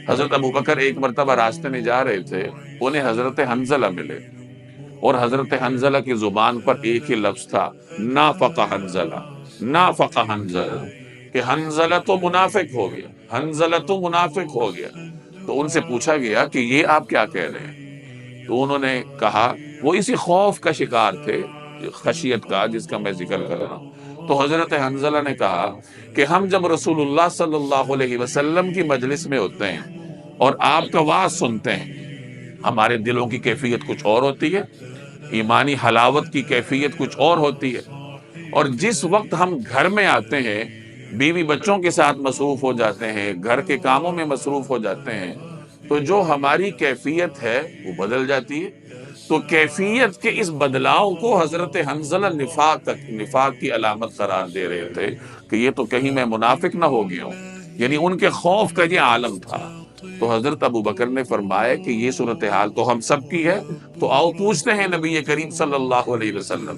حضرت ابوبکر ایک مرتبہ راستے میں جا رہے تھے، انہیں حضرت حنظلہ ملے، اور حضرت حنظلہ کی زبان پر ایک ہی لفظ تھا، نافق حنظلہ، نافق حنظلہ، کہ حنظلہ تو منافق ہو گیا، حنظلہ تو منافق ہو گیا۔ تو ان سے پوچھا گیا کہ یہ آپ کیا کہہ رہے ہیں؟ تو انہوں نے کہا، وہ اسی خوف کا شکار تھے، خشیت کا، جس کا میں ذکر کر رہا ہوں۔ تو حضرت حنظلہ نے کہا کہ ہم جب رسول اللہ صلی اللہ علیہ وسلم کی مجلس میں ہوتے ہیں اور آپ کا وعظ سنتے ہیں، ہمارے دلوں کی کیفیت کچھ اور ہوتی ہے، ایمانی حلاوت کی کیفیت کچھ اور ہوتی ہے، اور جس وقت ہم گھر میں آتے ہیں، بیوی بچوں کے ساتھ مصروف ہو جاتے ہیں، گھر کے کاموں میں مصروف ہو جاتے ہیں، تو جو ہماری کیفیت ہے وہ بدل جاتی ہے۔ تو کیفیت کے اس بدلاؤ کو حضرت حنظلہ نفاق کی علامت قرار دے رہے تھے کہ یہ تو کہیں میں منافق نہ ہو گیا ہوں، یعنی ان کے خوف کا یہ عالم تھا۔ تو حضرت ابوبکر نے فرمایا کہ یہ صورتحال تو ہم سب کی ہے، تو آؤ پوچھتے ہیں نبی کریم صلی اللہ علیہ وسلم۔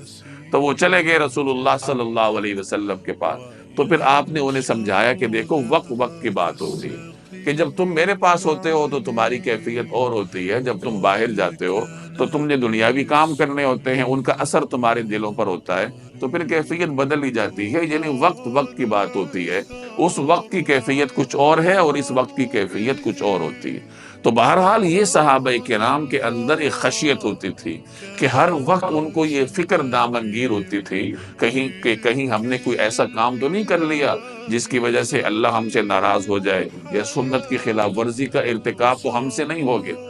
تو وہ چلے گئے رسول اللہ صلی اللہ علیہ وسلم کے پاس، تو پھر آپ نے انہیں سمجھایا کہ دیکھو، وقت وقت کی بات ہوتی ہے، کہ جب تم میرے پاس ہوتے ہو تو تمہاری کیفیت اور ہوتی ہے، جب تم باہر جاتے ہو تو تم نے دنیاوی کام کرنے ہوتے ہیں، ان کا اثر تمہارے دلوں پر ہوتا ہے، تو پھر کیفیت بدل ہی جاتی ہے، یعنی وقت وقت کی بات ہوتی ہے۔ اس وقت کی کیفیت کچھ اور ہے اور اس وقت کی کیفیت کچھ اور ہوتی ہے۔ تو بہرحال یہ صحابہ کرام کے اندر ایک خشیت ہوتی تھی کہ ہر وقت ان کو یہ فکر دامنگیر ہوتی تھی کہ کہیں ہم نے کوئی ایسا کام تو نہیں کر لیا جس کی وجہ سے اللہ ہم سے ناراض ہو جائے، یا سنت کی خلاف ورزی کا ارتکاب تو ہم سے نہیں ہو گیا۔